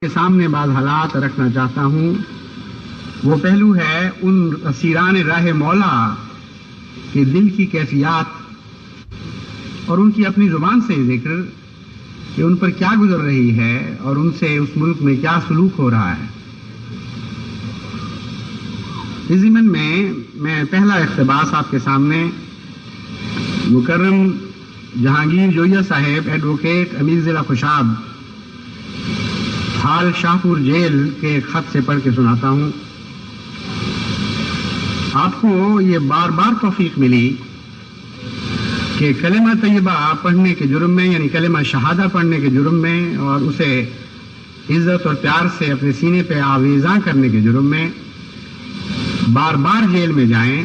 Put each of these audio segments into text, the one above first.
کے سامنے بعض حالات رکھنا چاہتا ہوں۔ وہ پہلو ہے ان اسیران راہ مولا کے دل کی کیفیات اور ان کی اپنی زبان سے ذکر کہ ان پر کیا گزر رہی ہے اور ان سے اس ملک میں کیا سلوک ہو رہا ہے۔ اس ضمن میں پہلا اقتباس آپ کے سامنے مکرم جہانگیر جوئیہ صاحب ایڈوکیٹ امیر ضلع خوشاب حال شاہپور جیل کے ایک خط سے پڑھ کے سناتا ہوں۔ آپ کو یہ بار بار توفیق ملی کہ کلمہ طیبہ پڑھنے کے جرم میں یعنی کلمہ شہادہ پڑھنے کے جرم میں اور اسے عزت اور پیار سے اپنے سینے پہ آویزاں کرنے کے جرم میں بار بار جیل میں جائیں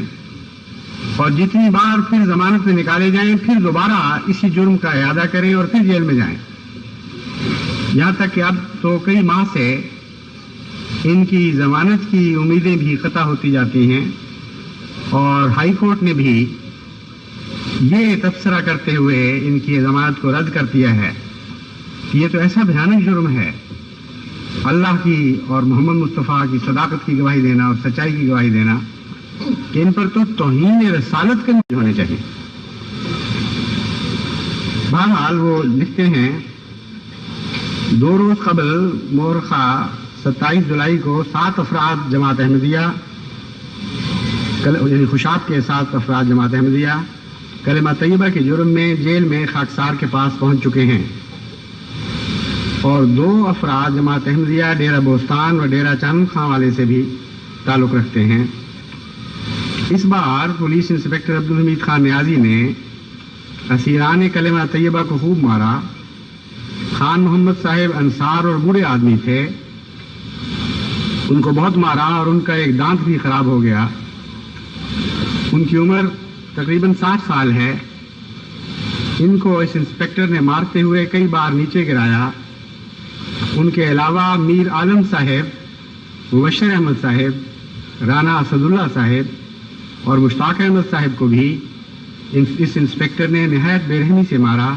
اور جتنی بار پھر ضمانت میں نکالے جائیں پھر دوبارہ اسی جرم کا اعادہ کریں اور پھر جیل میں جائیں، یہاں تک کہ اب تو کئی ماہ سے ان کی ضمانت کی امیدیں بھی قطع ہوتی جاتی ہیں اور ہائی کورٹ نے بھی یہ تبصرہ کرتے ہوئے ان کی ضمانت کو رد کر دیا ہے کہ یہ تو ایسا بھیانک جرم ہے، اللہ کی اور محمد مصطفیٰ کی صداقت کی گواہی دینا اور سچائی کی گواہی دینا کہ ان پر تو توہین رسالت کرنے ہونے چاہیے۔ بہرحال وہ لکھتے ہیں 2 روز قبل مورخہ 27 جولائی کو 7 افراد جماعت احمدیہ یعنی خوشاب کے 7 افراد جماعت احمدیہ کلمہ طیبہ کے جرم میں جیل میں خاکسار کے پاس پہنچ چکے ہیں اور 2 افراد جماعت احمدیہ ڈیرہ بوستان و ڈیرہ چاند خان والے سے بھی تعلق رکھتے ہیں۔ اس بار پولیس انسپکٹر عبدالحمید خان نیازی نے اسیران کلمہ طیبہ کو خوب مارا۔ خان محمد صاحب انصار اور بوڑھے آدمی تھے، ان کو بہت مارا اور ان کا ایک دانت بھی خراب ہو گیا۔ ان کی عمر تقریباً 60 سال ہے۔ ان کو اس انسپکٹر نے مارتے ہوئے کئی بار نیچے گرایا۔ ان کے علاوہ میر عالم صاحب، مبشر احمد صاحب، رانا اسد اللہ صاحب اور مشتاق احمد صاحب کو بھی اس انسپکٹر نے نہایت بے رحمی سے مارا۔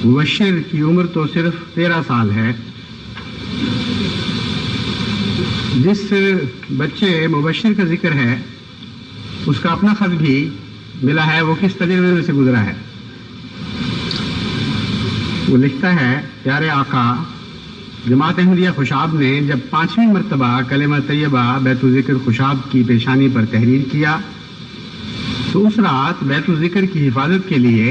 مبشر کی عمر تو صرف 13 سال ہے۔ جس بچے مبشر کا ذکر ہے اس کا اپنا خط بھی ملا ہے، وہ کس تجربے سے گزرا ہے۔ وہ لکھتا ہے، پیارے آقا، جماعت احمدیہ خوشاب نے جب 5ویں مرتبہ کلمہ طیبہ بیت الذکر خوشاب کی پیشانی پر تحریر کیا تو اس رات بیت الذکر کی حفاظت کے لیے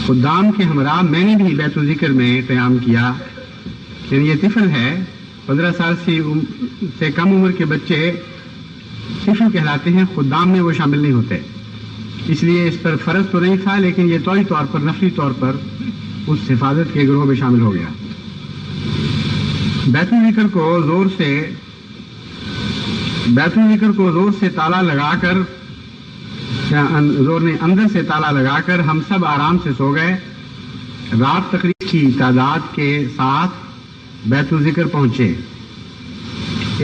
خدام کے ہمراہ میں نے بھی بیت الذکر میں قیام کیا۔ یعنی یہ طفل ہے، 15 سال سے کم عمر کے بچے طفل کہلاتے ہیں، خدام میں وہ شامل نہیں ہوتے، اس لیے اس پر فرض تو نہیں تھا لیکن یہ طوری طور پر نفلی طور پر اس حفاظت کے گروہ میں شامل ہو گیا۔ بیت الذکر کو زور سے تالا لگا کر اندر سے تالا لگا کر ہم سب آرام سے سو گئے۔ رات تقریب کی تعداد کے ساتھ بیت الذکر پہنچے۔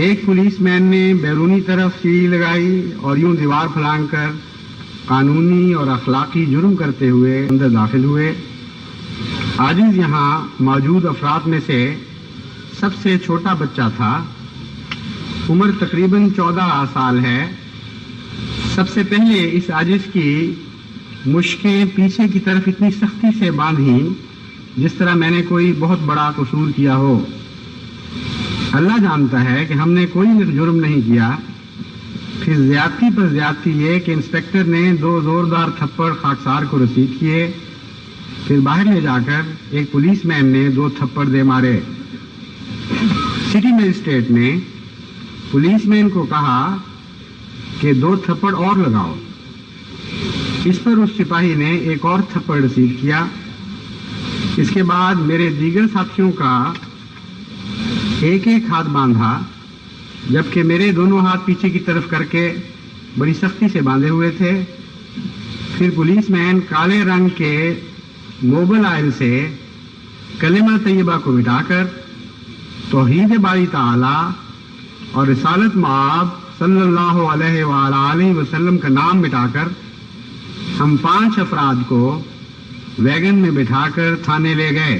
ایک پولیس مین نے بیرونی طرف سیڑھی لگائی اور یوں دیوار پھلانگ کر قانونی اور اخلاقی جرم کرتے ہوئے اندر داخل ہوئے۔ عاجز یہاں موجود افراد میں سے سب سے چھوٹا بچہ تھا، عمر تقریباً 14 سال ہے۔ سب سے پہلے اس عاجز کی مشکیں پیچھے کی طرف اتنی سختی سے باندھیں جس طرح میں نے کوئی بہت بڑا قصور کیا ہو۔ اللہ جانتا ہے کہ ہم نے کوئی جرم نہیں کیا۔ پھر زیادتی پر زیادتی یہ کہ انسپکٹر نے 2 زوردار تھپڑ خاکسار کو رسید کیے، پھر باہر لے جا کر ایک پولیس مین نے 2 تھپڑ دے مارے۔ سٹی مجسٹریٹ نے پولیس مین کو کہا کہ 2 تھپڑ اور لگاؤ۔ اس پر اس سپاہی نے ایک اور تھپڑ رسید کیا۔ اس کے بعد میرے دیگر ساتھیوں کا ایک ہاتھ باندھا جبکہ میرے دونوں ہاتھ پیچھے کی طرف کر کے بڑی سختی سے باندھے ہوئے تھے۔ پھر پولیس مین کالے رنگ کے موبل آئل سے کلمہ طیبہ کو مٹا کر توحید باری تعالی اور رسالت مآب صلی اللہ علیہ وآلہ وسلم کا نام مٹا کر ہم 5 افراد کو ویگن میں بٹھا کر تھانے لے گئے۔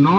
9